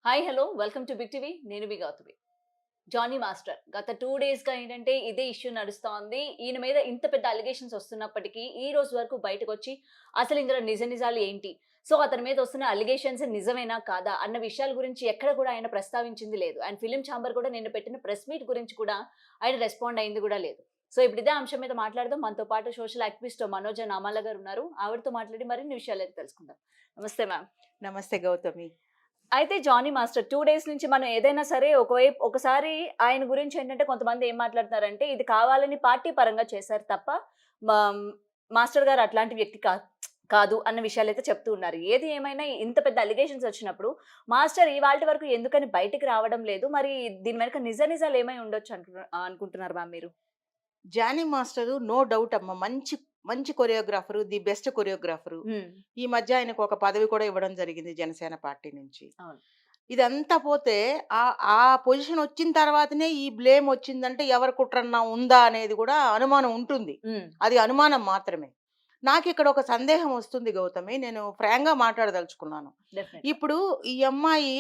Hi hello welcome to big TV. నేను మీ Gautami. Johnny master గత 2 డేస్‌గా ఏంటంటే ఇదే ఇష్యూ నడుస్తా ఉంది. ఈయన మీద ఇంత పెద్ద అలిగేషన్స్ వస్తున్నప్పటికీ ఈ రోజు వరకు బయటకొచ్చి అసలు ఇందులో నిజాలు ఏంటి? సో, అతని మీద వస్తున్న అలిగేషన్స్ నిజమేనా? కాదా? అన్న విషయాల గురించి ఎక్కడ కూడా ఆయన ప్రస్తావించింది లేదు. అండ్ ఫిల్మ్ ఛాంబర్ కూడా నిన్న పెట్టిన ప్రెస్ మీట్ గురించి కూడా ఆయన రెస్పాండ్ అయింది కూడా లేదు. సో, ఇప్పుడు ఇదే అంశం మీద మాట్లాడదాం. మనతో పాటు సోషల్ యాక్టివిస్ట్ మనోజ నామాల గారు ఉన్నారు. ఆవిడతో మాట్లాడి మరిన్ని విషయాలైతే తెలుసుకుందాం. నమస్తే మ్యామ్. నమస్తే గౌతమి. అయితే 'జానీ మాస్టర్' 2 డేస్ నుంచి మనం ఏదైనా సరే ఒకసారి ఆయన గురించి ఏంటంటే కొంతమంది ఏం మాట్లాడుతున్నారంటే, ఇది కావాలని పార్టీ పరంగా చేశారు తప్ప మా మాస్టర్ గారు అట్లాంటి వ్యక్తి కాదు అన్న విషయాలైతే చెప్తూ ఉన్నారు. ఏది ఏమైనా ఇంత పెద్ద అలిగేషన్స్ వచ్చినప్పుడు మాస్టర్ ఇవాల్టి వరకు ఎందుకని బయటికి రావడం లేదు? మరి దీని వెనక నిజాలు ఏమై ఉండొచ్చు అనుకుంటున్నారు మ్యామ్ మీరు? జానీ మాస్టరు నో డౌట్ అమ్మ. మంచి మంచి కొరియోగ్రాఫరు. The best choreographer. హ్మ్. ఈ మధ్య ఆయనకు ఒక పదవి కూడా ఇవ్వడం జరిగింది జనసేన పార్టీ నుంచి. అవును. ఇదంతా పోతే ఆ పొజిషన్ వచ్చిన తర్వాతనే ఈ బ్లేమ్ వచ్చిందంటే ఎవరి కుట్రన్నా ఉందా అనేది కూడా అనుమానం ఉంటుంది. హ్మ్. అది అనుమానం మాత్రమే. నాకిక్కడ ఒక సందేహం వస్తుంది గౌతమి. నేను ఫ్రాంక్‌గా మాట్లాడదలుచుకున్నాను. డెఫినెట్‌గా. ఇప్పుడు ఈ అమ్మాయి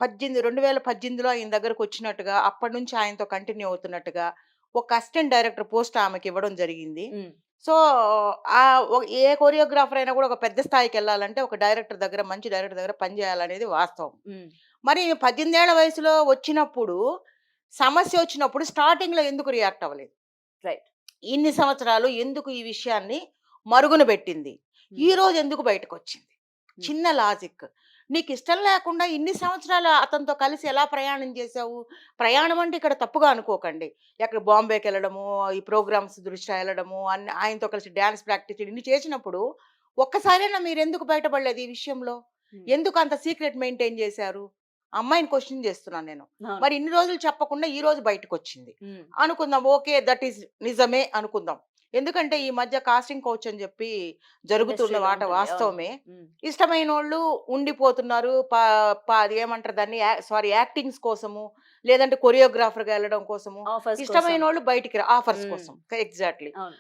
2018లో ఆయన దగ్గరకొచ్చినట్టుగా, అప్పటినుంచి ఆయనతో కంటిన్యూ అవుతున్నట్టుగా, ఒక అసిస్టెంట్ డైరెక్టర్ పోస్ట్ ఆమెకివ్వడం జరిగింది. హ్మ్. సో, ఏ కొరియోగ్రాఫర్ అయినా కూడా ఒక పెద్ద స్థాయికెళ్ళాలంటే, ఒక డైరెక్టర్ దగ్గర, మంచి డైరెక్టర్ దగ్గర పని చేయాలనేది వాస్తవం. హ్మ్. మరి 18 ఏళ్ల వయసులో వచ్చినప్పుడు, సమస్య వచ్చినప్పుడు స్టార్టింగ్‌లో ఎందుకు రియాక్ట్ అవ్వలేదు? రైట్. ఇన్ని సంవత్సరాలు ఎందుకు ఈ విషయాన్ని మరుగున పెట్టింది? హ్మ్. ఈరోజు ఎందుకు బయటకొచ్చింది? హ్మ్. చిన్న లాజిక్. నీకిష్టం లేకుండా ఇన్ని సంవత్సరాలు అతనితో కలిసి ఎలా ప్రయాణం చేశావు? ప్రయాణం అంటే ఇక్కడ తప్పుగా అనుకోకండి. ఎక్కడ బాంబేకెళ్ళడము, ఈ ప్రోగ్రామ్స్ దృష్ట్యా ఎళ్ళడము, ఆయనతో కలిసి డాన్స్ ప్రాక్టీసులు ఇన్ని చేసినప్పుడు, ఒక్కసారైనా మీరెందుకు బయటపడలేదు ఈ విషయంలో? హ్మ్. ఎందుకు అంత సీక్రెట్ మెయింటైన్ చేశారు? అమ్మాయిని క్వెషన్ చేస్తున్నాను నేను. అవును. మరి ఇన్ని రోజులు చెప్పకుండా ఈ రోజు బయటకొచ్చింది. హ్మ్. అనుకుందాం. ఓకే. దట్ ఈస్ నిజమే అనుకుందాం. ఎందుకంటే ఈ మధ్య కాస్టింగ్ కౌచ్ అని చెప్పి జరుగుతున్న ఇండస్ట్రీలో మాట ఉంటుంది. అవును. వాస్తవమే. హ్మ్. ఇష్టమైనోళ్ళు ఉండిపోతున్నారు. అదేమంటారు దాన్ని యాక్టింగ్స్ కోసము, లేదంటే కొరియోగ్రాఫర్‌గా ఎళ్ళడం కోసము. ఆఫర్స్ కోసం. ఇష్టమైనోళ్ళు బయటికి ఆఫర్స్ హ్మ్. కోసం. ఎగ్జాక్ట్‌లీ. అవును.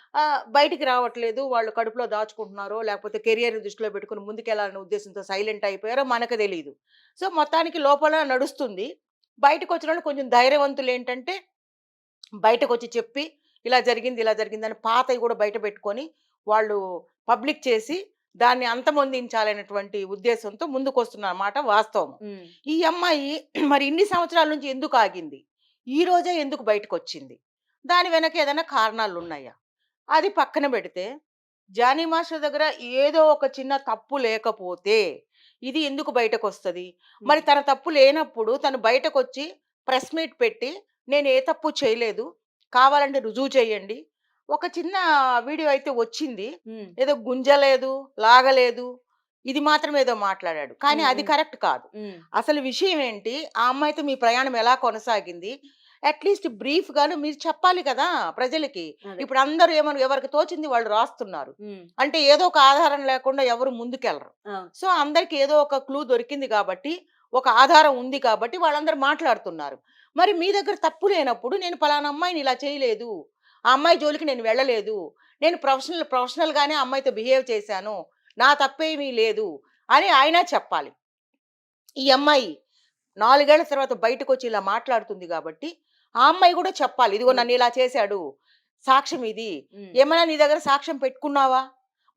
బయటికి రావట్లేదు. వాళ్ళు కడుపులో దాచుకుంటున్నారో, లేకపోతే కెరియర్‌ని దృష్టిలో పెట్టుకొని ముందుకెళ్ళాలనే ఉద్దేశంతో సైలెంట్ అయిపోయారో మనకు తెలీదు. సో, మొత్తానికి లోపల నడుస్తుంది. బయటకొచ్చినోళ్ళు కొంచెం ధైర్యవంతులేంటంటే బయటకొచ్చి చెప్పి, ఇలా జరిగిందని పాతయి గూడా బయట బెట్టుకొని, వాళ్ళు పబ్లిక్ చేసి, దాన్ని అంతమొందించాలనేటువంటి ఉద్దేశంతో ముందుకొస్తున్న మాట వాస్తవం. హ్మ్. ఈ అమ్మాయి మరి ఇన్ని సంవత్సరాల నుంచి ఎందుకాగింది? ఈ రోజే ఎందుకు బయటకొచ్చింది? దాని వెనక ఏదైనా కారణాలున్నాయా? అది పక్కన బెడితే, జానీ మాస్టర్ దగ్గర ఏదో ఒక చిన్న తప్పు లేకపోతే, ఇది ఎందుకు బయటకొస్తది? హ్మ్. మరి తన తప్పు లేనప్పుడు తను బయటకొచ్చి ప్రెస్ మీట్ పెట్టి, నేను ఏ తప్పు చేయలేదు. కావాలంటే రుజువు చేయండి. ఒక చిన్న వీడియో అయితే వచ్చింది. హ్మ్. ఏదో గుంజలేదు, లాగలేదు. ఇది మాత్రం ఏదో మాట్లాడాడు. కానీ హ్మ్. అది హ్మ్. కరెక్ట్ కాదు. హ్మ్. అసలు విషయం ఏంటి? ఆ అమ్మాయితో మీ ప్రయాణం ఎలా కొనసాగింది? అట్‌లీస్ట్ బ్రీఫ్‌గాను మీరు చెప్పాలి కదా ప్రజలకి. అదే. ఇప్పుడు అందరూ ఎవరికి తోచింది వాళ్ళు రాస్తున్నారు. హ్మ్. అంటే ఏదో ఒక ఆధారం లేకుండా ఎవరు ముందుకెళ్ళరు. అవును. సో, అందరికి ఏదో ఒక క్లూ దొరికింది కాబట్టి, ఒక ఆధారం ఉంది కాబట్టి వాళ్ళందరూ మాట్లాడుతున్నారు. మరి మీ దగ్గర తప్పు లేనప్పుడు నేను పలానా అమ్మాయిని ఇలా చేయలేదు. ఆ అమ్మాయి జోలికి నేను వెళ్ళలేదు. నేను ప్రొఫెషనల్‌గానే ఆ అమ్మాయితో బిహేవ్ చేశాను. నా తప్పేమీ లేదు అని ఆయన చెప్పాలి. ఈ అమ్మాయి 4 ఏళ్ల తర్వాత బయటకొచ్చి ఇలా మాట్లాడుతుంది గాబట్టి, ఆ అమ్మాయి గూడా చెప్పాలి. ఇదిగో హ్మ్. నన్నిలా చేశాడు. సాక్ష్యం ఇది. హ్మ్. ఏమైనా నీ దగ్గర సాక్ష్యం పెట్టుకున్నావా?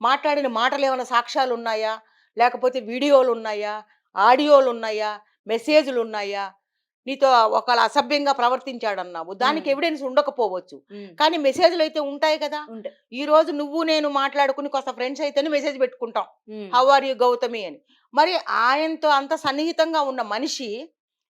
మాట్లాడిన మాటలేమన్నా సాక్ష్యాలున్నాయా? లేకపోతే వీడియోలున్నాయా? ఆడియోలున్నాయా? మెసేజులున్నాయా? నీతో ఒకవేళ అసభ్యంగా ప్రవర్తించాడన్నావు. దానికి హ్మ్. ఎవిడెన్స్ ఉండకపోవచ్చు. హ్మ్. కానీ మెసేజులైతే ఉంటాయి కదా! ఉంటాయి. ఈరోజు నువ్వు నేను మాట్లాడుకుని కాస్త ఫ్రెండ్స్ అయితేనే మెసేజ్ పెట్టుకుంటాం. హ్మ్. హౌ ఆర్ యూ గౌతమి అని. మరి ఆయనతో అంత సన్నిహితంగా ఉన్న మనిషి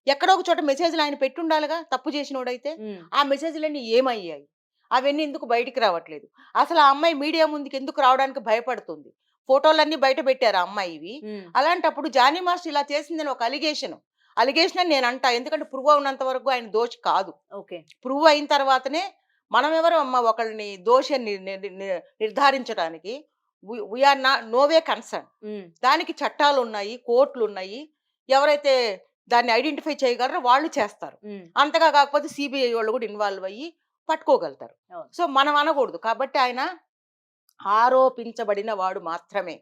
ఎక్కడో ఒక చోట మెసేజ్‌లు ఆయన పెట్టుండాలిగా తప్పు చేసినోడైతే. హ్మ్. ఆ మెసేజ్‌లన్నీ ఏమయ్యాయి? అవన్నీ ఎందుకు బయటికి రావట్లేదు? అసలు ఆ అమ్మాయి మీడియా ముందుకు ఎందుకు రావడానికి భయపడుతుంది? ఫోటోలన్నీ బయట పెట్టారు ఆ అమ్మాయివి. హ్మ్. అలాంటప్పుడు జానీ మాస్టర్ ఇలా చేసిందని ఒక అలిగేషన్. అలిగేషన్ అని నేనంటా. ఎందుకంటే ప్రూవ్ అవునంత వరకు ఆయన దోషి కాదు. ఓకే. ప్రూవ్ అయిన తర్వాతనే మనమెవరం అమ్మ ఒకళ్ళని దోషి అని నిర్ధారించడానికి. We are no way concern. Hmm. దానికి చట్టాలున్నాయి, కోర్టులున్నాయి. ఎవరైతే దాన్ని ఐడెంటిఫై చేయగలరో వాళ్ళు చేస్తారు. హ్మ్. అంతగా కాకపోతే సీబీఐ వాళ్ళు కూడా ఇన్వాల్వ్ అయ్యి పట్టుకోగలుగుతారు. అవును. సో, మనం అనకూడదు. కాబట్టి ఆయన ఆరోపించబడిన వాడు మాత్రమే.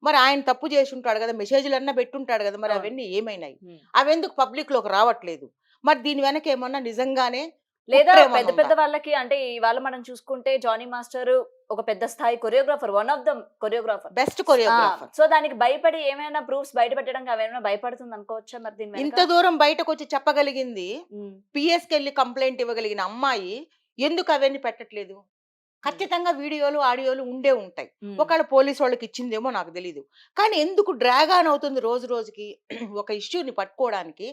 మరి ఆయన తప్పు చేసి ఉంటాడు కదా, మెసేజ్‌లన్నా పెట్టుంటాడు కదా, మరి అవును. అవన్నీ ఏమైనాయి? హ్మ్. అవెందుకు పబ్లిక్‌లోకి రావట్లేదు? మరి దీని వెనక ఏమన్నా నిజంగానే లేదా కుట్ర ఏమన్నా పెద్ద ఉందా? పెద్ద వాళ్ళకి అంటే ఇవాళ మనం చూసుకుంటే 'జానీ మాస్టర్' ఒక పెద్ద స్థాయి choreographer. One of the choreographer. Best ఆ! కొరియోగ్రాఫర్. సో, దానికి భయపడి ఏమైనా ప్రూఫ్స్ బయట పెట్టడానికి అవేమైనా భయపడుతుందనుకోవచ్చా మరి దీని వెనక? ఇంత దూరం బయటకొచ్చి చెప్పగలిగింది, హ్మ్. పీఎస్‌కెళ్ళి కంప్లెయింట్ ఇవ్వగలిగిన అమ్మాయి ఎందుకు అవన్నీ పెట్టట్లేదు? హ్మ్. ఖచ్చితంగా వీడియోలు, ఆడియోలు ఉండే ఉంటాయి. హ్మ్. ఒకవేళ పోలీసు వాళ్ళకి ఇచ్చిందేమో నాకు తెలీదు. కానీ ఎందుకు డ్రాగ్ ఆన్ అవుతుంది రోజు రోజుకి? ఒక ఇష్యూని పట్టుకోవడానికి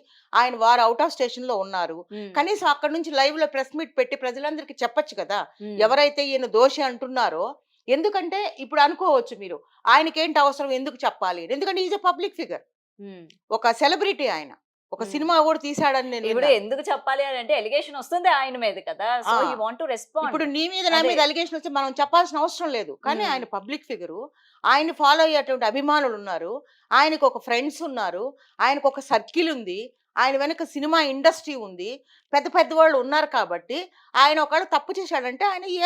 వారు ఔట్ ఆఫ్ స్టేషన్‌లో ఉన్నారు. హ్మ్. కనీసం అక్కడి నుంచి లైవ్‌లో ప్రెస్ మీట్ పెట్టి ప్రజలందరికీ చెప్పొచ్చు కదా! హ్మ్. ఎవరైతే ఈయన దోషి అంటున్నారో, ఎందుకంటే ఇప్పుడు అనుకోవచ్చు మీరు, ఆయనకేంటి అవసరం ఎందుకు చెప్పాలి అని. ఎందుకంటే ఈజ్ ఎ పబ్లిక్ ఫిగర్. హ్మ్. ఒక సెలబ్రిటీ ఆయన. ఒక హ్మ్. సినిమా కూడా తీశాడని నేను ఇప్పుడు విన్నాను. ఎందుకు చెప్పాలి అనంటే ఎలిగేషన్ వస్తుంది ఆయన మీద కదా! సో, ఆ! హి వాంట్ టు రెస్పాండ్. ఇప్పుడు నీ మీద, నా అదే. మీద అలిగేషన్ వస్తే మనం చెప్పాల్సిన అవసరం లేదు. కానీ హ్మ్. ఆయన పబ్లిక్ ఫిగరు. ఆయన్ని ఫాలో అయ్యేటువంటి అభిమానులున్నారు. ఆయనకొక ఫ్రెండ్స్ ఉన్నారు. ఆయనకొక సర్కిల్ ఉంది. ఆయన వెనక సినిమా ఇండస్ట్రీ ఉంది. పెద్ద పెద్ద వాళ్ళు ఉన్నారు కాబట్టి, ఆయన ఒకవేళ తప్పు చేశాడంటే he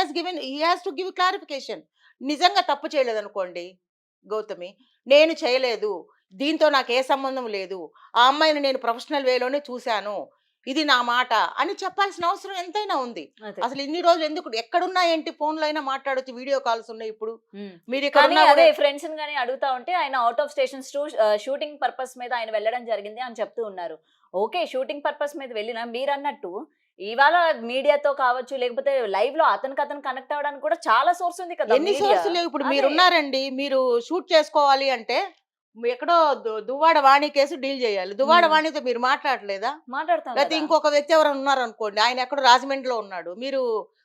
has to give clarification. నిజంగా తప్పు చేయలేదనుకోండి గౌతమి, నేను చేయలేదు. దీంతో నాకే సంబంధం లేదు. ఆ అమ్మాయిని నేను ప్రొఫెషనల్ వేలోనే చూశాను. ఇది నా మాట అని చెప్పాల్సిన అవసరం ఎంతైనా ఉంది. అదే. అసలు ఇన్ని రోజులు ఎందుకు ఎక్కడున్నా ఏంటి, ఫోన్‌లో అయినా మాట్లాడొచ్చు. వీడియో కాల్స్ ఉన్నాయి ఇప్పుడు. హ్మ్. కానీ మీరిక్కడున్నా అదే గూడా ఫ్రెండ్స్‌ని గాని అడుగుతా ఉంటే ఆయన out of stations to shooting purpose మీద ఆయన వెళ్ళడం జరిగింది అని చెప్తూ ఉన్నారు. ఓకే. షూటింగ్ పర్పస్ మీద వెళ్ళినా మీరన్నట్టు ఇవాళ మీడియాతో కావచ్చు, లేకపోతే లైవ్‌లో అతనికి కనెక్ట్ అవ్వడానికి కూడా చాలా సోర్స్ ఉంది కదా! ఎన్ని మీడియా. సోర్సులు లేవు. ఇప్పుడు అదే. మీరున్నారండి. మీరు షూట్ చేసుకోవాలి అంటే ఎక్కడో దువ్వాడ వాణి కేసు డీల్ జేయాలి. దువ్వాడ హ్మ్. వాణితో మీరు మాట్లాడట్లేదా? మాట్లాడతాం లేతే గదా! ఇంకొక వ్యక్తి ఎవరైనా ఉన్నారనుకోండి. ఆయన ఎక్కడో రాజమండ్రిలో ఉన్నాడు.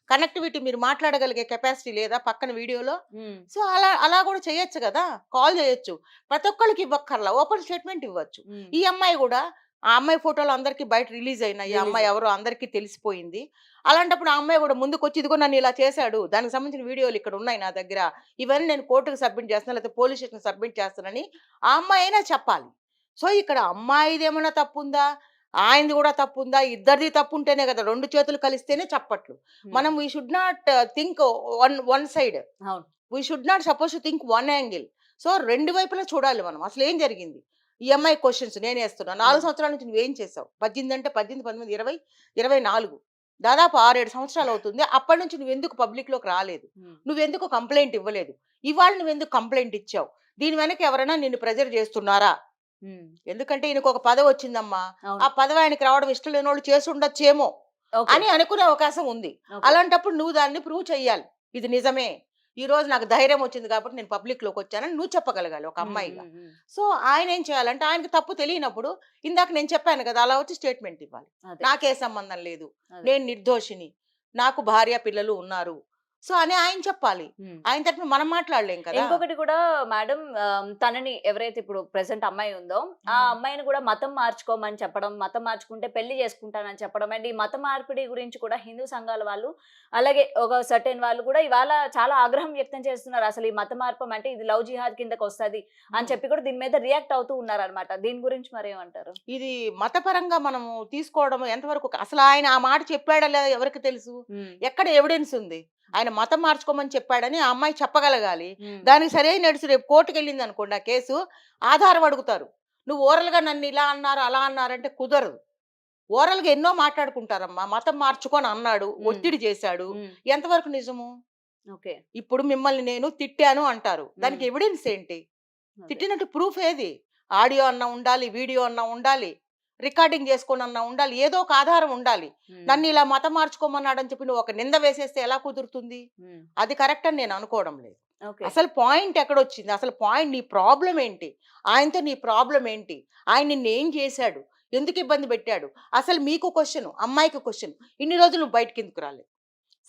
కనెక్టివిటీ మీరు మాట్లాడగలిగే కెపాసిటీ లేదా పక్కన వీడియోలో? హ్మ్. సో, అలా అలా గూడా చేయొచ్చు గదా! కాల్ జేయొచ్చు. ప్రతి ఒక్కళ్ళకి ఇవ్వక్కర్లా. ఓపెన్ స్టేట్‌మెంట్ ఇవ్వచ్చు. హ్మ్. ఈ అమ్మాయి గూడా ఆ అమ్మాయి ఫోటోలు అందరికి బయట రిలీజ్ అయినాయి. ఆ రిలీజ్. అమ్మాయి ఎవరో అందరికీ తెలిసిపోయింది. అలాంటప్పుడు ఆ అమ్మాయి గూడా ముందుకొచ్చి ఇదిగో నన్ను ఇలా చేశాడు. దానికి సంబంధించిన వీడియోలు ఇక్కడ ఉన్నాయి నా దగ్గర. ఇవన్నీ నేను కోర్ట్‌కి సబ్మిట్ చేస్తున్నా, లేకపోతే పోలీస్ స్టేషన్‌కి సబ్మిట్ చేస్తానని ఆ అమ్మాయి అయినా చెప్పాలి. సో, ఇక్కడ అమ్మాయిదేమన్నా తప్పుందా? ఆయనది గూడా తప్పుందా? ఇద్దరిది తప్పుంటేనే గదా! 2 చేతులు కలిస్తేనే చప్పట్లు. హ్మ్. మనం we should not think one one side. అవును. We should not suppose to think one angle. So, 2 వైపులా చూడాలి మనం. అసలేం జరిగింది? ఈ అమ్మాయి క్వెషన్స్ నేనేస్తున్నా. 4 హ్మ్. సంవత్సరాల నుంచి నువ్వేం చేసావు? 18 అంటే 18, 19, 20, 24 దాదాపు 6, 7 సంవత్సరాలవుతుంది. అప్పటి నుంచి నువ్వెందుకు పబ్లిక్‌లోకి రాలేదు? హ్మ్. నువ్వెందుకు కంప్లెయింట్ ఇవ్వలేదు? ఇవాళ నువ్వెందుకు కంప్లెయింట్ ఇచ్చావు? దీని వెనక ఎవరైనా నిన్ను ప్రెషర్ చేస్తున్నారా? హ్మ్. ఎందుకంటే ఈయనకొక పదవొచ్చిందమ్మా. ఆ అవును. పదవి ఆయనకి రావడం ఇష్టం లేనోళ్ళు చేసుండొచ్చేమో ఓకే. అని అనుకునే అవకాశం ఉంది. ఓకే. అలాంటప్పుడు నువ్వు దాన్ని ప్రూవ్ చెయ్యాలి. ఇది నిజమే. ఈరోజు నాకు ధైర్యం వచ్చింది కాబట్టి నేను పబ్లిక్‌లోకొచ్చానని నువ్వు చెప్పగలగాలి ఒక హ్మ్. అమ్మాయిగా. హ్మ్. హ్మ్. సో, ఆయనేం చేయాలంటే ఆయనకి తప్పు తెలియనప్పుడు ఇందాక నేను చెప్పాను కదా! అలా వచ్చి స్టేట్‌మెంట్ ఇవ్వాలి. అదే. నాకే సంబంధం లేదు. అదే. నేను నిర్దోషిని. నాకు భార్య, పిల్లలు ఉన్నారు. సో, అని ఆయన చెప్పాలి. హ్మ్. ఆయన తరపున మనం మాట్లాడలేం కదా! ఇంకొకటి కూడా మేడం తనని ఎవరైతే ఇప్పుడు ప్రెజెంట్ అమ్మాయి ఉందో, ఆ హ్మ్. అమ్మాయిని కూడా మతం మార్చుకోమని చెప్పడం, మతం మార్చుకుంటే పెళ్లి చేసుకుంటానని చెప్పడం. అండ్ ఈ మత మార్పిడి గురించి కూడా హిందూ సంఘాల వాళ్ళు, అలాగే ఒక సర్టెన్ వాళ్ళు కూడా ఇవాళ చాలా ఆగ్రహం వ్యక్తం చేస్తున్నారు. అసలు ఈ మత మార్పం అంటే ఇది లవ్ జిహాద్ కిందకొస్తది అని హ్మ్. చెప్పి కూడా దీని మీద రియాక్ట్ అవుతూ ఉన్నారనమాట. దీని గురించి మరేమంటారు? ఇది మతపరంగా మనము తీసుకోవడం ఎంతవరకు అసలు ఆయన ఆ మాట చెప్పాడా లేదా ఎవరికి తెలుసు? హ్మ్. ఎక్కడ ఎవిడెన్స్ ఉంది? ఆయన మతం మార్చుకోమని చెప్పాడని ఆ అమ్మాయి చెప్పగలగాలి. హ్మ్. దానికి సరైన నడుసు రేపు కోర్టుకెళ్ళిందనుకోండి ఆ కేసు, ఆధారం అడుగుతారు. నువ్వు ఓరల్‌గా నన్ను ఇలా అన్నారు, అలా అన్నారంటే కుదరదు. ఓరల్‌గా ఎన్నో మాట్లాడుకుంటారమ్మా. మతం మార్చుకొని అన్నాడు, హ్మ్. ఒత్తిడి చేశాడు. హ్మ్. ఎంతవరకు నిజము? ఓకే. ఇప్పుడు మిమ్మల్ని నేను తిట్టాను అంటారు. దానికి హ్మ్. ఎవిడెన్స్ ఏంటి? అదే. తిట్టినట్టు ప్రూఫ్ ఏది? ఆడియో అన్నా ఉండాలి, వీడియో అన్నా ఉండాలి, రికార్డింగ్ చేసుకోనన్నా ఉండాలి. ఏదో ఒక ఆధారం ఉండాలి. హ్మ్. నన్ను ఇలా మతం మార్చుకోమన్నాడని చెప్పి నువ్వు ఒక నింద వేసేస్తే ఎలా కుదురుతుంది? హ్మ్. అది కరెక్ట్ అని నేను అనుకోవడం లేదు. ఓకే. అసలు పాయింట్ ఎక్కడొచ్చింది? అసలు పాయింట్ నీ ప్రాబ్లమ్ ఏంటి? ఆయనతో నీ ప్రాబ్లమ్ ఏంటి? ఆయన నిన్నేం చేశాడు? ఎందుకు ఇబ్బంది పెట్టాడు? అసలు మీకు క్వెషన్, అమ్మాయికి క్వెషన్. ఇన్ని రోజులు నువ్వు బయటికెందుకు రాలేదు?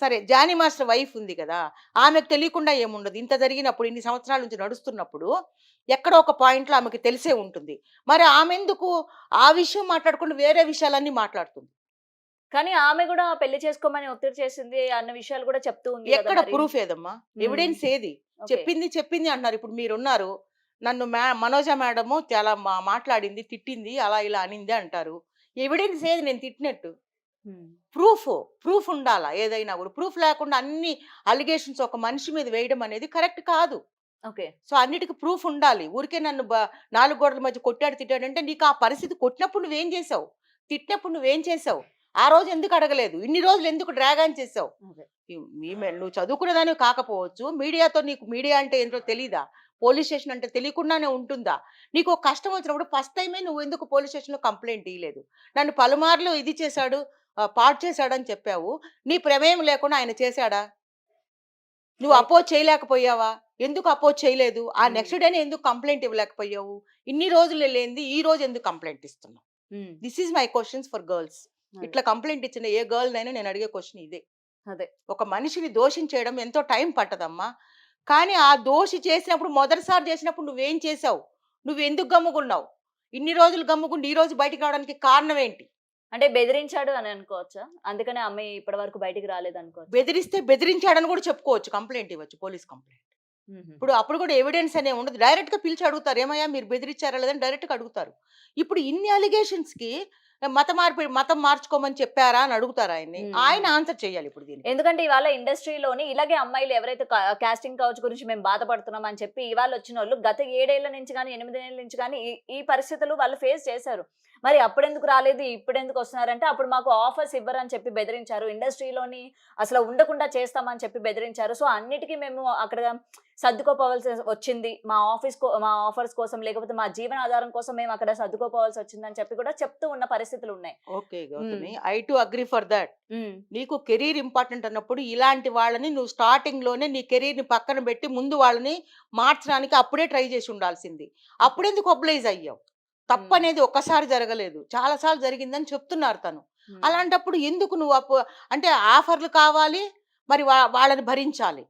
సరే, జానీ మాస్టర్ వైఫ్ ఉంది కదా! ఆమెకు తెలియకుండా ఏముండదు. ఇంత జరిగినప్పుడు, ఇన్ని సంవత్సరాల నుంచి నడుస్తున్నప్పుడు, ఎక్కడో ఒక పాయింట్‌లో ఆమెకి తెలిసే ఉంటుంది. మరి ఆమెందుకు ఆ విషయం మాట్లాడకుండా వేరే విషయాలన్నీ మాట్లాడుతుంది? కానీ ఆమె గూడా పెళ్లి చేసుకోమని ఒత్తిడి చేసింది అన్న విషయాలు గూడా చెప్తూ ఉంది గదా! ఎక్కడ మరి. ప్రూఫ్ ఏదమ్మా? హ్మ్. ఎవిడెన్స్ ఏది? ఓకే. చెప్పింది, చెప్పింది అంటున్నారు. ఇప్పుడు మీరున్నారు. నన్ను మనోజ మేడము చాలా మాట్లాడింది, తిట్టింది, అలా ఇలా అనింది అంటారు. ఎవిడెన్స్ ఏది నేను తిట్టినట్టు? హ్మ్. ప్రూఫ్. ప్రూఫ్ ఉండాలా ఏదైనా గూడా. ప్రూఫ్ లేకుండా అన్ని అలిగేషన్స్ ఒక మనిషి మీద వేయడం అనేది కరెక్ట్ కాదు. ఓకే. సో అన్నిటికి ప్రూఫ్ ఉండాలి. ఊరికే నన్ను 4 గోడల మధ్య కొట్టాడు, తిట్టాడంటే నీకు ఆ పరిస్థితి కొట్టినప్పుడు నువ్వేం చేసావు? తిట్టినప్పుడు నువ్వేం చేసావు? ఆ రోజు ఎందుకు అడగలేదు? ఇన్ని రోజులు ఎందుకు డ్రాగ్ ఆన్ చేసావు? అదే. నువ్వు చదువుకున్నదానివి కాకపోవచ్చు. మీడియాతో నీకు మీడియా అంటే ఏంటో తెలీదా? పోలీస్ స్టేషన్ అంటే తెలియకుండానే ఉంటుందా? నీకు ఒక కష్టం వచ్చినప్పుడు ఫస్ట్ టైమే నువ్వు ఎందుకు పోలీస్ స్టేషన్‌లో కంప్లెయింట్ ఇయ్యలేదు? నన్ను పలుమార్లు ఇది చేశాడు, పాడు చేశాడని చెప్పావు. నీ ప్రమేయం లేకుండా ఆయన చేశాడా? నువ్వు రైట్. అపోజ్ చేయలేకపోయావా? ఎందుకు అపోజ్ చేయలేదు? ఆ హ్మ్. నెక్స్ట్ డేనే ఎందుకు కంప్లెయింట్ ఇవ్వలేకపోయావు? ఇన్ని రోజులు లేనిది ఈ రోజు ఎందుకు కంప్లెయింట్ ఇస్తున్నావు? హ్మ్. This is my questions for girls. అదే. ఇట్లా కంప్లెయింట్ ఇచ్చిన ఏ గర్ల్‌నైనా నేను అడిగే క్వెషన్ ఇదే. అదే. ఒక మనిషిని దోషించేయడం ఎంతో టైం పట్టదమ్మా. కానీ ఆ దోషి చేసినప్పుడు మొదటిసారి చేసినప్పుడు నువ్వేం చేశావు? నువ్వెందుకు గమ్ముగున్నావు? ఇన్ని రోజులు గమ్ముగుండి ఈ రోజు బయటికి రావడానికి కారణం ఏంటి? అంటే బెదిరించాడు అని అనుకోవచ్చా? అందుకనే ఆ అమ్మాయి ఇప్పటి వరకు బయటికి రాలేదనుకోవచ్చా? బెదిరిస్తే బెదిరించాడని కూడా చెప్పుకోవచ్చు. కంప్లెయింట్ ఇవ్వచ్చు. Police complaint. హుహుహు. ఇప్పుడు అప్పుడు కూడా ఎవిడెన్స్ అనే ఉండదు. డైరెక్ట్‌గా పిలిచి అడుగుతారు. ఏమయ్యా మీరు బెదిరించారా లేదని డైరెక్ట్‌గా అడుగుతారు. ఇప్పుడు ఇన్ని అలిగేషన్స్‌కి మతం మార్చుకోమని చెప్పారా అని అడుగుతారు ఆయన్ని. హ్మ్. ఆయన హ్మ్. ఆన్సర్ చేయాలి ఇప్పుడు దీనికి. ఎందుకంటే ఇవాళ ఇండస్ట్రీలోని ఇలాగే అమ్మాయిలు ఎవరైతే కాస్టింగ్ కౌచ్ గురించి మేము బాధపడుతున్నాం అని చెప్పి ఇవాళ వచ్చినోళ్ళు గత 7 ఏళ్ల నుంచి గాని, 8 ఏళ్ల నుంచి గాని ఈ పరిస్థితులు వాళ్ళు ఫేస్ చేశారు. మరి అప్పుడెందుకు రాలేదు, ఇప్పుడెందుకు వస్తున్నారంటే అప్పుడు మాకు ఆఫర్స్ ఇవ్వరని చెప్పి బెదిరించారు. ఇండస్ట్రీలోని అసలు ఉండకుండా చేస్తామని చెప్పి బెదిరించారు. సో అన్నిటికి మేము అక్కడ సర్దుకోపోవాల్సి వచ్చింది. మా ఆఫర్స్ కోసం లేకపోతే మా జీవనాధారం కోసం మేము అక్కడ సర్దుకోపోవాల్సి వచ్చిందని చెప్పి కూడా చెప్తూ ఉన్న పరిస్థితులున్నాయి. ఓకే హ్మ్. Gautami. I to agree for that. హ్మ్. నీకు కెరీర్ ఇంపార్టెంట్ అన్నప్పుడు ఇలాంటి వాళ్ళని నువ్వు స్టార్టింగ్‌లోనే నీ కెరీర్‌ని పక్కన పెట్టి ముందు వాళ్ళని మార్చడానికి అప్పుడే ట్రై చేసి ఉండాల్సింది. ఓకే. అప్పుడెందుకు ఒబలైజ్ అయ్యావు? హ్మ్. తప్పనేది ఒక్కసారి జరగలేదు. చాలా సార్లు జరిగిందని చెప్తున్నారు తను. హ్మ్. అలాంటప్పుడు ఎందుకు నువ్వు అంటే ఆఫర్‌లు కావాలి. మరి వాళ్ళని భరించాలి.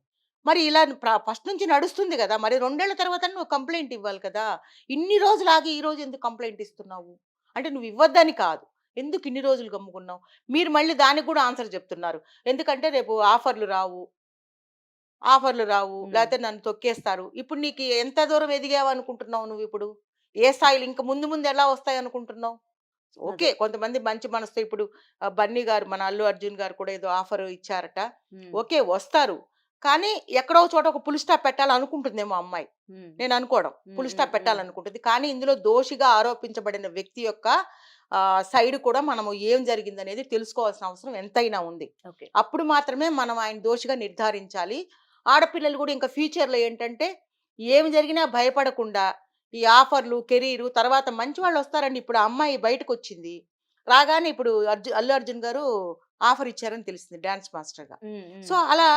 మరి ఇలా ఫస్ట్ నుంచి నడుస్తుంది గదా! మరి 2 ఏళ్ల తర్వాతన్నా నువ్వు కంప్లెయింట్ ఇవ్వాలి కదా! ఇన్ని రోజులు ఆగి ఈ రోజు ఎందుకు కంప్లెయింట్ ఇస్తున్నావు? అంటే నువ్వు ఇవ్వద్దని కాదు. ఎందుకు ఇన్ని రోజులు గమ్ముకున్నావు? మీరు మళ్ళీ దానికి గూడా ఆన్సర్ చెప్తున్నారు. ఎందుకంటే రేపు ఆఫర్‌లు రావు. హ్మ్. లేతే నన్ను తొక్కేస్తారు. ఇప్పుడు నీకు ఎంత దూరం ఎదిగావనుకుంటున్నావు నువ్విప్పుడు? ఏ స్థాయిలో ఇంక ముందు ముందు ఎలా వస్తాయనుకుంటున్నావు? అదే. ఓకే. కొంతమంది మంచి మనసుతో ఇప్పుడు 'బన్నీ' గారు మన 'అల్లు అర్జున్' గారు కూడా ఏదో ఆఫర్ ఇచ్చారట. హ్మ్. ఓకే. వస్తారు. కానీ ఎక్కడో ఒక చోట ఒక ఫుల్ స్టాప్ పెట్టాలనుకుంటుందేమో ఆ అమ్మాయి. హ్మ్. నేను అనుకోవడం. హ్మ్. ఫుల్ హ్మ్. స్టాప్ హ్మ్. పెట్టాలనుకుంటుంది. కానీ ఇందులో దోషిగా ఆరోపించబడిన వ్యక్తి యొక్క సైడ్ కూడా మనము ఏం జరిగిందనేది తెలుసుకోవాల్సిన అవసరం ఎంతైనా ఉంది. ఓకే. అప్పుడు మాత్రమే మనం ఆయన దోషిగా నిర్ధారించాలి. ఆడపిల్లలు గూడా ఇంకా ఫ్యూచర్‌లో ఏంటంటే ఏమి జరిగినా భయపడకుండా ఈ ఆఫర్‌లు, కెరీరు తర్వాత మంచి వాళ్ళొస్తారండి. ఇప్పుడు ఆ అమ్మాయి బయటకొచ్చింది. రాగానే ఇప్పుడు 'అల్లు అర్జున్' గారు ఆఫర్ ఇచ్చారని తెలిసింది డాన్స్ మాస్టర్‌గా. హ్మ్. హ్మ్. సో, అలా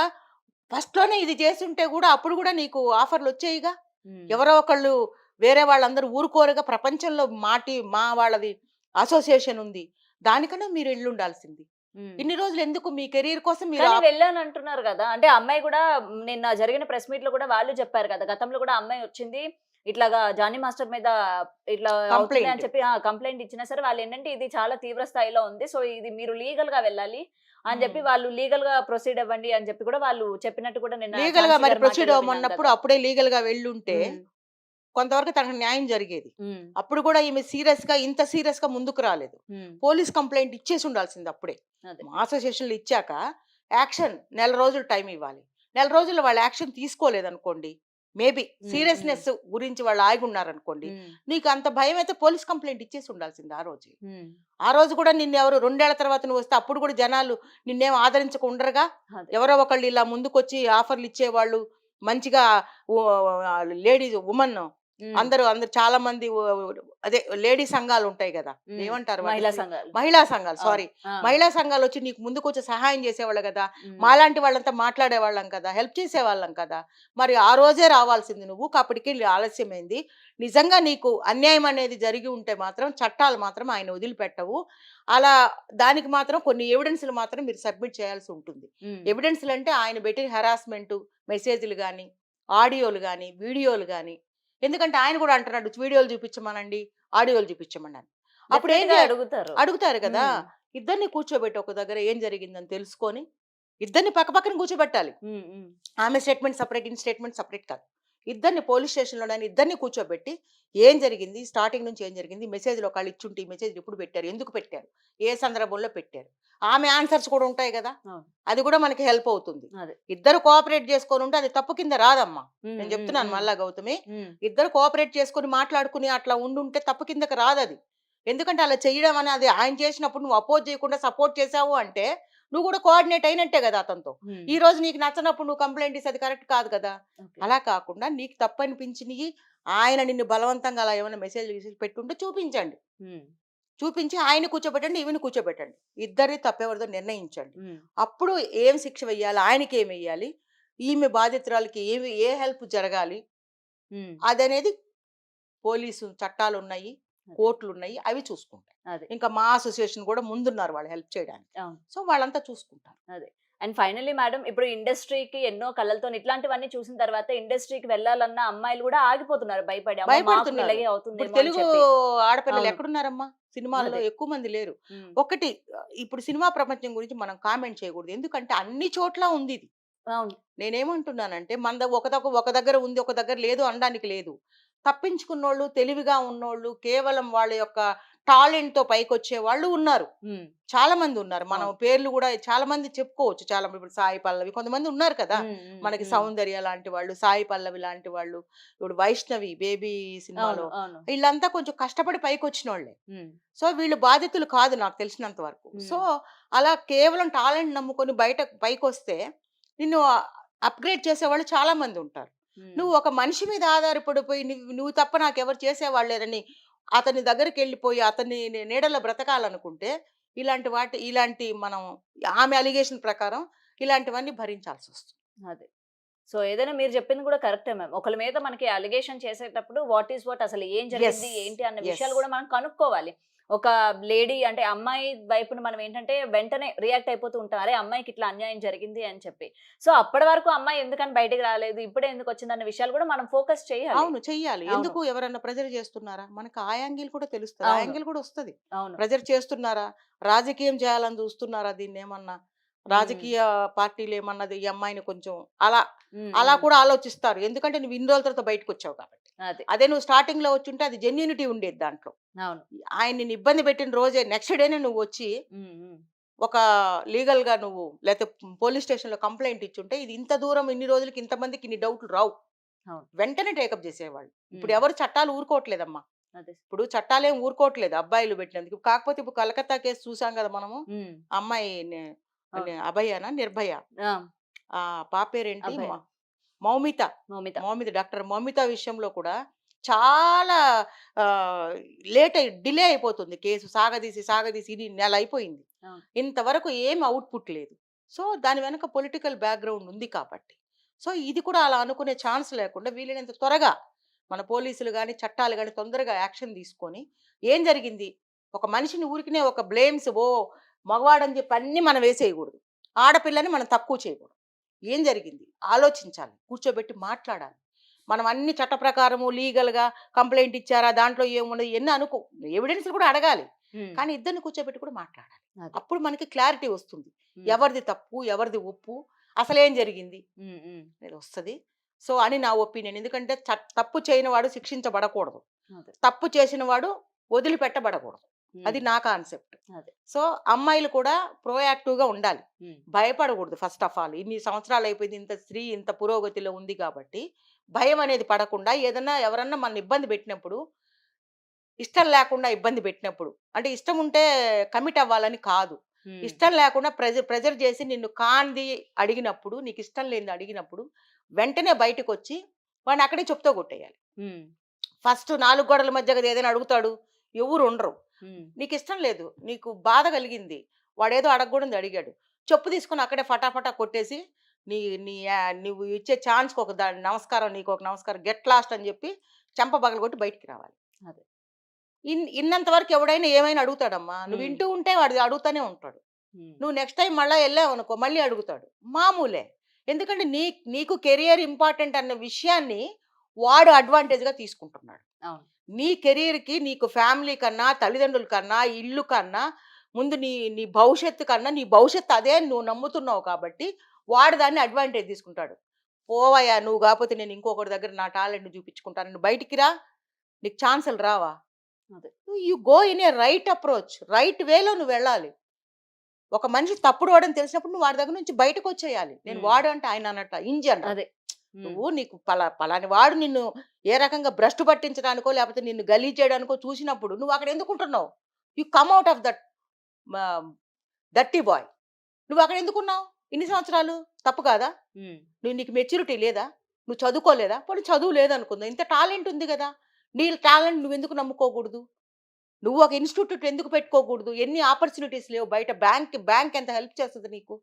ఫస్ట్‌లోనే ఇది చేసుంటే గూడా అప్పుడు గూడా నీకు ఆఫర్‌లొచ్చేయిగా. హ్మ్. ఎవరో ఒకళ్ళు వేరే వాళ్ళందరూ ఊరుకోరుగా. ప్రపంచంలో మా వాళ్ళది అసోసియేషన్ ఉంది. దానికన్నా మీరు ఎళ్ళుండాల్సింది. హ్మ్. ఇన్ని రోజులు ఎందుకు మీ కెరీర్ కోసం మీరు కానీ వెళ్ళానంటున్నారు గదా! అంటే ఆ అమ్మాయి గూడా నిన్న జరిగిన ప్రెస్ మీట్‌లో గూడా వాళ్ళు చెప్పారు కదా! గతంలో గూడా ఆ అమ్మాయి వచ్చింది. ఇట్లాగా జానీ మాస్టర్ మీద ఇట్లా అవుతుంది కంప్లెయింట్. అని చెప్పి కంప్లెయింట్ ఇచ్చినా సరే వాళ్ళేంటంటే ఇది చాలా తీవ్ర స్థాయిలో ఉంది. సో, ఇది మీరు లీగల్‌గా వెళ్ళాలి అని హ్మ్. చెప్పి వాళ్ళు లీగల్‌గా ప్రొసీడ్ అవ్వండి అని చెప్పి కూడా వాళ్ళు చెప్పినట్టు కూడా నిన్న లీగల్‌గా ఝాన్సీ మరి గారి ప్రొసీడ్ మాటల్లో విన్నాం అవ్వమన్నప్పుడు గదా! అప్పుడే లీగల్‌గా వెళ్ళుంటే హ్మ్. కొంతవరకు తనకు న్యాయం జరిగేది. హ్మ్. అప్పుడు గూడా ఈమె ఇంత సీరియస్‌గా ముందుకు రాలేదు. హ్మ్. పోలీస్ కంప్లెయింట్ ఇచ్చేసి ఉండాల్సింది అప్పుడే. అదే. మా అసోసియేషన్‌లో ఇచ్చాక నెల రోజులు టైమ్ ఇవ్వాలి. నెల రోజుల్లో వాళ్ళు యాక్షన్ తీసుకోలేదనుకోండి, మేబీ హ్మ్. హ్మ్. సీరియస్‌నెస్ గురించి వాళ్ళు ఆగున్నారనుకోండి, హ్మ్. నీకు అంత భయమైతే పోలీస్ కంప్లెయింట్ ఇచ్చేసి ఉండాల్సింది ఆ రోజే. హ్మ్. ఆ రోజు కూడా నిన్నెవరు 2 ఏళ్ల తర్వాత నువ్వొస్తే అప్పుడు కూడా జనాలు నిన్నేం ఆదరించక ఉండరుగా. అదే. ఎవరో ఒకళ్ళు ఇలా ముందుకొచ్చి ఆఫర్‌లు ఇచ్చేవాళ్ళు, మంచిగా ఓ వుమన్ హ్మ్. అందరూ చాలా మంది అదే లేడీ సంఘాలుంటాయి గదా! హ్మ్. ఏమంటారు వాటిని? మహిళా సంఘాలు. మహిళా సంఘాలు అవును. సారీ. ఆ! మహిళా సంఘాలొచ్చి నీకు ముందుకొచ్చి సహాయం చేసేవాళ్ళు గదా! హ్మ్. మాలాంటి వాళ్ళంతా మాట్లాడేవాళ్ళం కదా! హెల్ప్ చేసేవాళ్ళం కదా! మరి ఆ రోజే రావాల్సింది నువ్వు. అప్పటికి ఆలస్యమైంది. నిజంగా నీకు అన్యాయం అనేది జరిగి ఉంటే మాత్రం చట్టాలు మాత్రం ఆయన వదిలిపెట్టవు. అలా దానికి మాత్రం కొన్ని ఎవిడెన్స్‌లు మాత్రం మీరు సబ్మిట్ చేయాల్సి ఉంటుంది. హ్మ్. ఎవిడెన్స్‌లంటే ఆయన పెట్టిన హెరాస్మెంటు, మెసేజ్‌లు గాని, ఆడియోలు గాని, వీడియోలు గాని ఎందుకంటే ఆయన గూడా అంటున్నాడు వీడియోలు చూపించమనండి, ఆడియోలు చూపించమనని. అప్పుడేం డెఫినెట్‌గా జే అడుగుతారు. అడుగుతారు గదా! హ్మ్. ఇద్దరిని కూర్చోబెట్టి ఒక దగ్గర ఏం జరిగిందని తెలుసుకొని, ఇద్దరిని పక్కపక్కన కూర్చోబెట్టాలి. హ్మ్. హ్మ్. ఆమె స్టేట్మెంట్ సెపరేట్, ఈయన స్టేట్మెంట్ సెపరేట్ కాదు. ఇద్దరిని పోలీస్ స్టేషన్‌లోనైనా ఇద్దరిని కూర్చోబెట్టి, ఏం జరిగింది? స్టార్టింగ్ నుంచి ఏం జరిగింది? మెసేజ్‌లు ఒకళ్ళు ఇచ్చుంటే, ఈ మెసేజ్ ఎప్పుడు పెట్టారు? ఎందుకు పెట్టారు? ఏ సందర్భంలో పెట్టారు? ఆమె ఆన్సర్స్ కూడా ఉంటాయి గదా! అవును. అది కూడా మనకి హెల్ప్ అవుతుంది. అదే. ఇద్దరు కోఆపరేట్ చేసుకొనుంటే అది తప్పు కింద రాదమ్మా. హ్మ్. నేను హ్మ్. చెప్తున్నాను హ్మ్. మళ్ళా గౌతమి. హ్మ్. ఇద్దరు కోఆపరేట్ చేసుకొని మాట్లాడుకుని అట్లా ఉండుంటే తప్పు కిందకి రాదది. ఎందుకంటే అలా చేయడం అనేది ఆయన చేసినప్పుడు నువ్వు అపోజ్ చేయకుండా సపోర్ట్ చేశావు అంటే, నువ్వు కూడా కోఆర్డినేట్ అయినట్టే గదా అతనితో. హ్మ్. ఈ రోజు నీకు నచ్చనప్పుడు నువ్వు కంప్లెయింట్ ఇస్తే అది కరెక్ట్ కాదు కదా! ఓకే. అలా కాకుండా నీకు తప్పనిపించినియి ఆయన నిన్ను బలవంతంగా అలా ఏమైనా మెసేజ్‌లు గిసేజ్‌లు పెట్టుంటే చూపించండి. హ్మ్. చూపించి ఆయన్ని కూర్చోబెట్టండి, ఈమెని కూర్చోబెట్టండి. ఇద్దరిది తప్పెవరిదో నిర్ణయించండి. హ్మ్. అప్పుడు ఏం శిక్ష వెయ్యాలి? ఆయనకేమెయ్యాలి? ఈమె బాధితురాలికి ఏ హెల్ప్ జరగాలి? హ్మ్. అదనేది పోలీసు చట్టాలున్నాయి, అదే. కోర్టులున్నాయి. అవి చూసుకుంటాయి. అదే. ఇంకా మా అసోసియేషన్ గూడా ముందున్నారు వాళ్ళు హెల్ప్ చేయడానికి. అవును. సో, వాళ్ళంతా చూసుకుంటారు. అదే. అండ్ ఫైనల్లీ మేడం ఇప్పుడు ఇండస్ట్రీకి ఎన్నో కళ్ళలతోని ఇట్లాంటివన్నీ చూసిన తర్వాత ఇండస్ట్రీకి వెళ్ళాలన్న అమ్మాయిలు గూడా ఆగిపోతున్నారు భయపడి. అమ్మో! మాకు కూడా భయపడుతున్నారు. ఇలాగే ఇప్పుడు అవుతుందేమో అని తెలుగు చెప్పి. ఆడపిల్లలు అవును. ఎక్కడున్నారమ్మా? సినిమాల్లో అదే. ఎక్కువ మంది లేరు. హ్మ్. ఒకటి ఇప్పుడు సినిమా ప్రపంచం గురించి మనం కామెంట్ చేయకూడదు. ఎందుకంటే అన్ని చోట్ల ఉందిది. అవును. నేనేమంటున్నానంటే మనద ఒక దగ్గర ఉంది, ఒక దగ్గర లేదు అనడానికి లేదు. తప్పించుకున్నోళ్ళు, తెలివిగా ఉన్నోళ్ళు, కేవలం వాళ్ళ యొక్క టాలెంట్‌తో పైకొచ్చేవాళ్ళు ఉన్నారు. హ్మ్. చాలా మంది ఉన్నారు. మనం అవును. పేర్లు గూడా చాలా మంది చెప్పుకోవచ్చు. చాలా ఇప్పుడు సాయి పల్లవి కొంతమంది ఉన్నారు కదా! హ్మ్. హ్మ్. మనకి హ్మ్. సౌందర్య లాంటి వాళ్ళు, సాయి పల్లవి లాంటి వాళ్ళు, ఇప్పుడు వైష్ణవి బేబీ అవును. సినిమాలో అవును. ఈళ్ళంతా కొంచెం కష్టపడి పైకొచ్చినోళ్ళే. హ్మ్. సో, వీళ్ళు బాధితులు కాదు నాకు తెలిసినంత వరకు. సో, హ్మ్. అలా కేవలం టాలెంట్ నమ్ముకొని బయట పైకొస్తే నిన్ను అప్‌గ్రేడ్ చేసేవాళ్ళు చాలా మందుంటారు. హ్మ్. నువ్వు ఒక మనిషి మీద ఆధారపడిపోయి నువ్వు తప్ప నాకెవరు చేసేవాళ్ళు లేరని అతని దగ్గరికెళ్ళిపోయి అతని నీడలో బ్రతకాలనుకుంటే ఇలాంటి మనం ఆమె అలిగేషన్ ప్రకారం ఇలాంటివన్నీ భరించాల్సొస్తుంది. అదే. సో, ఏదైనా మీరు చెప్పింది కూడా కరెక్టే మ్యామ్. ఒకళ్ళ మీద మనకి అలిగేషన్ చేసేటప్పుడు వాట్ ఈస్ వాట్ అసలు ఏం యెస్. జరిగింది? ఏంటి? అన్న యెస్. విషయాలు కూడా మనం కనుక్కోవాలి. ఒక లేడీ అంటే అమ్మాయి వైపున మనం ఏంటంటే వెంటనే రియాక్ట్ అయిపోతూ ఉంటాం. అరే! అమ్మాయికి ఇట్లా అన్యాయం జరిగింది అని చెప్పి. సో, అప్పటి వరకు అమ్మాయి ఎందుకని బయటికి రాలేదు? ఇప్పుడే ఎందుకొచ్చిందన్న విషయాలు కూడా మనం ఫోకస్ చేయాలి. అవును. చెయ్యాలి. అవును. ఎందుకు ఎవరన్నా ప్రెజర్ చేస్తున్నారా? మనకు ఆ యాంగిల్ కూడా తెలుస్తది. ఆ అవును. యాంగిల్ కూడా వస్తది. అవును. ప్రెజర్ చేస్తున్నారా? రాజకీయం చేయాలని చూస్తున్నారా దీన్నేమన్నా? హ్మ్. రాజకీయ పార్టీలేమన్నది ఈ అమ్మాయిని కొంచెం అలా, హ్మ్. అలా హ్మ్. కూడా ఆలోచిస్తారు. ఎందుకంటే నువ్వు ఇన్ని రోజుల తర్వాత బయటకొచ్చావు కాబట్టి. అదే. అదే నువ్వు స్టార్టింగ్‌లో వచ్చుంటే అది జెన్యూనిటీ ఉండేది దాంట్లో. అవును. ఆయన నిన్ను ఇబ్బంది పెట్టిన రోజే నెక్స్ట్ డేనే నువ్వొచ్చి హ్మ్. హ్మ్. ఒక లీగల్‌గా నువ్వు లేతే పోలీస్ స్టేషన్‌లో కంప్లెయింట్ ఇచ్చుంటే ఇది ఇంత దూరం ఇన్ని రోజులకి ఇంతమందికి ఇన్ని డౌట్‌లు రావు. అవును. వెంటనే టేకప్ చేసేవాళ్ళు. ఇప్పుడు హ్మ్. ఎవరు చట్టాలు ఊరుకోవట్లేదమ్మా. అదే. ఇప్పుడు చట్టాలేం ఊరుకోవట్లేదు అబ్బాయిలు పెట్టినందుకు. కాకపోతే ఇప్పుడు కలకత్తా కేస్ చూసాం గదా మనము. హ్మ్. ఆ అమ్మాయి అవును. అభయనా? నిర్భయ. ఆ! ఆ పాప పేరేంటి? అభయ. మౌమిత. మౌమిత. డాక్టర్ మౌమిత విషయంలో కూడా చాలా డిలే అయిపోతుంది కేసు. సాగదీసి ఇది నెల అయిపోయింది. అవును. ఇంతవరకు ఏమి ఔట్‌పుట్ లేదు. సో, దాని వెనక పొలిటికల్ బ్యాక్‌గ్రౌండ్ ఉంది కాబట్టి. సో, ఇది కూడా అలా అనుకునే ఛాన్స్ లేకుండా వీలైనంత త్వరగా మన పోలీసులు గాని, చట్టాలు గాని తొందరగా యాక్షన్ తీసుకొని ఏం జరిగింది? ఒక మనిషిని ఊరికనే ఒక బ్లేమ్స్ మగవాడని చెప్పి అన్నీ మనం వేసేయకూడదు. ఆడపిల్లని మనం తక్కువ చేయకూడదు. ఏం జరిగింది? ఆలోచించాలి. కూర్చోబెట్టి మాట్లాడాలి. మనం అన్ని చట్ట ప్రకారము లీగల్‌గా కంప్లెయింట్ ఇచ్చారా? దాంట్లో ఏమున్నది? ఇయన్నీ ఎవిడెన్స్‌లు కూడా అడగాలి. హ్మ్. కానీ ఇద్దరిని కూర్చోబెట్టి కూడా మాట్లాడాలి. అదే. అప్పుడు మనకి క్లారిటీ వస్తుంది. హ్మ్. ఎవరిది తప్పు? ఎవరిది ఒప్పు? అసలేం జరిగింది? హ్మ్. హ్మ్. అనేది వస్తది. సో, అని నా ఒపీనియన్. ఎందుకంటే తప్పు చేయని వాడు శిక్షించబడకూడదు. అదే. తప్పు చేసిన వాడు వదిలిపెట్టబడకూడదు. అది హ్మ్. నా కాన్సెప్ట్. అదే. సో, అమ్మాయిలు కూడా ప్రొయాక్టివ్‌గా ఉండాలి. హ్మ్. భయపడకూడదు ఫస్ట్ ఆఫ్ ఆల్. ఇన్ని సంవత్సరాలయిపోయింది. ఇంత పురోగతిలో ఉంది కాబట్టి, భయం అనేది పడకుండా ఎవరన్నా మనల్ని ఇబ్బంది పెట్టినప్పుడు, ఇష్టం లేకుండా ఇబ్బంది పెట్టినప్పుడు, అంటే ఇష్టం ఉంటే కమిట్ అవ్వాలని కాదు. హ్మ్. ఇష్టం లేకుండా ప్రెజర్ చేసి నిన్ను కానిది అడిగినప్పుడు, నీకిష్టం లేనిది అడిగినప్పుడు, వెంటనే బయటకొచ్చి వాడిని అక్కడే చెప్తో కొట్టేయాలి. హ్మ్. ఫస్ట్ 4 గోడల మధ్య కదా ఏదైనా అడుగుతాడు. ఎవరు ఉండరు. హ్మ్. నీకిష్టం లేదు. నీకు బాధ కలిగింది. వాడేదో అడగకూడనిది అడిగాడు. చెప్పు తీసుకొని అక్కడే ఫటాఫటా కొట్టేసి, నీ నీ నువ్వు ఇచ్చే ఛాన్స్‌కి నమస్కారం నీకొక నమస్కారం. గెట్ లాస్ట్ అని చెప్పి చెంప పగలగొట్టి బయటికి రావాలి. అదే. ఇన్నంత వరకు ఎవడైనా ఏమైనా అడుగుతాడమ్మా. నువ్వు హ్మ్. వింటూ ఉంటే వాడు అడుగుతానే ఉంటాడు. హ్మ్. నువ్వు నెక్స్ట్ టైమ్ మళ్ళా ఎళ్ళావనుకో మళ్ళీ అడుగుతాడు. మామూలే. ఎందుకంటే నీకు కెరియర్ ఇంపార్టెంట్ అన్న విషయాన్ని వాడు అడ్వాంటేజ్‌గా తీసుకుంటున్నాడు. అవును. నీ కెరియర్‌కి నీకు ఫ్యామిలీ కన్నా, తల్లిదండ్రుల కన్నా, ఇల్లు కన్నా, ముందు నీ నీ భవిష్యత్తు కన్నా, నీ భవిష్యత్తు అదే అని నువ్వు నమ్ముతున్నావు కాబట్టి, వాడు దాన్ని అడ్వాంటేజ్ తీసుకుంటాడు. పోవయ్యా నువ్వు కాకపోతే నేను ఇంకొకటి దగ్గర నా టాలెంట్ చూపించుకుంటాను, నువ్వు బయటికి రా, నీకు ఛాన్సులు రావా? అదే. You go in a right approach, right వేలో నువ్వు వెళ్ళాలి. ఒక మనిషి తప్పుడు వాడని తెలిసినప్పుడు నువ్వు వాడి దగ్గర నుంచి బయటకు వచ్చేయాలి. నేను వాడు అంటే ఆయన అన్నట్ట ఇంజి అన్న, అదే. నువ్వు నీకు పలాని వాడు నిన్ను ఏ రకంగా భ్రష్టు పట్టించడానికో లేకపోతే నిన్ను గలీజ్ చేయడానికో చూసినప్పుడు నువ్వు అక్కడ ఎందుకుంటున్నావు? You come out of that dirty boy. నువ్వు అక్కడ ఎందుకున్నావు ఇన్ని సంవత్సరాలు? తప్పు కాదా? నీకు మెచ్యూరిటీ లేదా? నువ్వు చదువుకోలేదా? పోనీ చదువు లేదనుకుందా, ఇంత టాలెంట్ ఉంది కదా, నీ టాలెంట్ నువ్వు ఎందుకు నమ్ముకోకూడదు? నువ్వు ఒక ఇన్స్టిట్యూట్ ఎందుకు పెట్టుకోకూడదు? ఎన్ని ఆపర్చునిటీస్ లేవు బయట. బ్యాంక్ ఎంత హెల్ప్ చేస్తుంది నీకు?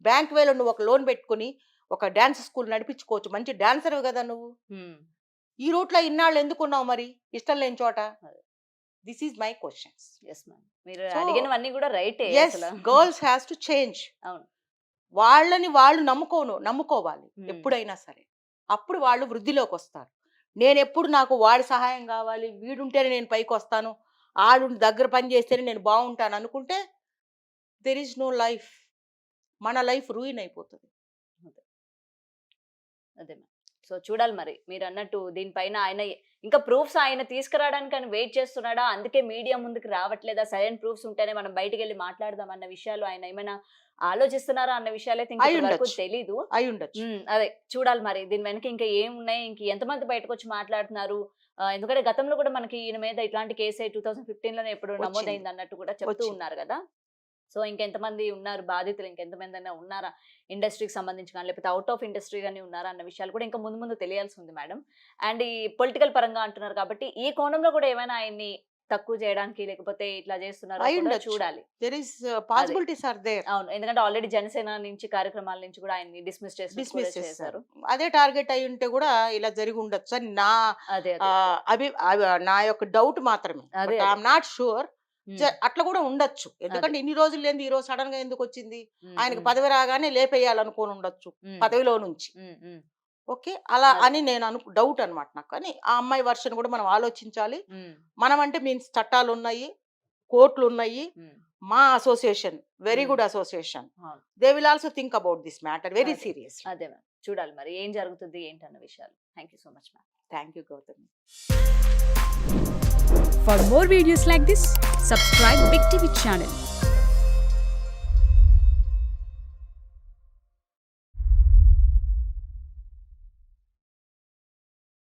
బ్యాంక్ వేలో నువ్వు ఒక లోన్ పెట్టుకుని ఒక డాన్స్ స్కూల్ నడిపించుకోవచ్చు, మంచి డాన్సర్ కదా నువ్వు. ఈ రూట్లో ఇన్నాళ్ళు ఎందుకున్నావు మరి ఇష్టం లేని చోట? This is my questions. మీరు అడిగినవన్నీ కూడా రైటే. Girls has to change. అవును. వాళ్ళని వాళ్ళు నమ్ముకోవాలి ఎప్పుడైనా సరే, అప్పుడు వాళ్ళు వృద్ధిలోకి వస్తారు. నేను ఎప్పుడు నాకు వాడి సహాయం కావాలి, వీడుంటేనే నేను పైకి వస్తాను, ఆడు దగ్గర పని చేస్తేనే నేను బాగుంటాను అనుకుంటే దెర్ ఈజ్ నో లైఫ్. మన లైఫ్ రూయిన్ అయిపోతుంది. అదే సో చూడాలి మరి మీరు అన్నట్టు దీనిపైన ఆయన ఇంకా ప్రూఫ్స్ ఆయన తీసుకురావడానికి ఆయన వెయిట్ చేస్తున్నాడా, అందుకే మీడియా ముందుకు రావట్లేదా, సరైన ప్రూఫ్స్ ఉంటేనే మనం బయటికి వెళ్ళి మాట్లాడదాం అన్న విషయాలు ఆయన ఏమైనా ఆలోచిస్తున్నారా అన్న విషయాలు అయితే ఇంకా తెలీదు. అదే చూడాలి మరి దీని వెనక ఇంకా ఏమున్నాయి, ఇంక ఎంతమంది బయటకు వచ్చి మాట్లాడుతున్నారు. ఎందుకంటే గతంలో కూడా మనకి ఈయన మీద ఇట్లాంటి కేసు 2015లోనే ఎప్పుడు నమోదైంది అన్నట్టు కూడా చెప్తూ ఉన్నారు కదా. సో ఇంకెంతమంది ఉన్నారు బాధితులు, ఇంకెంతమంది అయినా ఉన్నారా ఇండస్ట్రీకి సంబంధించి కానీ లేకపోతే అవుట్ ఆఫ్ ఇండస్ట్రీ కానీ ఉన్నారా అన్న విషయాలు కూడా ఇంకా ముందు తెలియాల్సి ఉంది మేడం. అండ్ ఈ పొలిటికల్ పరంగా అంటున్నారు కాబట్టి ఈ కోణంలో కూడా ఏమైనా ఆయన్ని తక్కువ చేయడానికి లేకపోతే ఇట్లా చేస్తున్నారు చూడాలి. అవును, ఎందుకంటే ఆల్రెడీ జనసేన నుంచి కార్యక్రమాల నుంచి కూడా ఆయన్ని డిస్మిస్ చేశారు. అదే టార్గెట్ అయి ఉంటే కూడా ఇలా జరిగి ఉండొచ్చు అని నా యొక్క డౌట్ మాత్రమే. I'm not sure. అట్లా కూడా ఉండొచ్చు, ఎందుకంటే ఇన్ని రోజులు లేని ఈ రోజు సడన్ గా ఎందుకు వచ్చింది, ఆయనకు పదవి రాగానే లేపేయాలనుకోని ఉండొచ్చు పదవిలో నుంచి. ఓకే, అలా అని నేను డౌట్ అనమాట నాకు. కానీ ఆ అమ్మాయి వర్షన్ కూడా మనం ఆలోచించాలి. మనం అంటే మీన్స్ చట్టాలు ఉన్నాయి, కోర్టులు ఉన్నాయి, మా association very good association, they will also think about this matter very serious. అదే మ్యామ్, చూడాలి మరి ఏం జరుగుతుంది ఏంటన్న విషయాలు. Thank you so much ma'am. Thank you Gautami. For more videos like this, subscribe Big TV channel.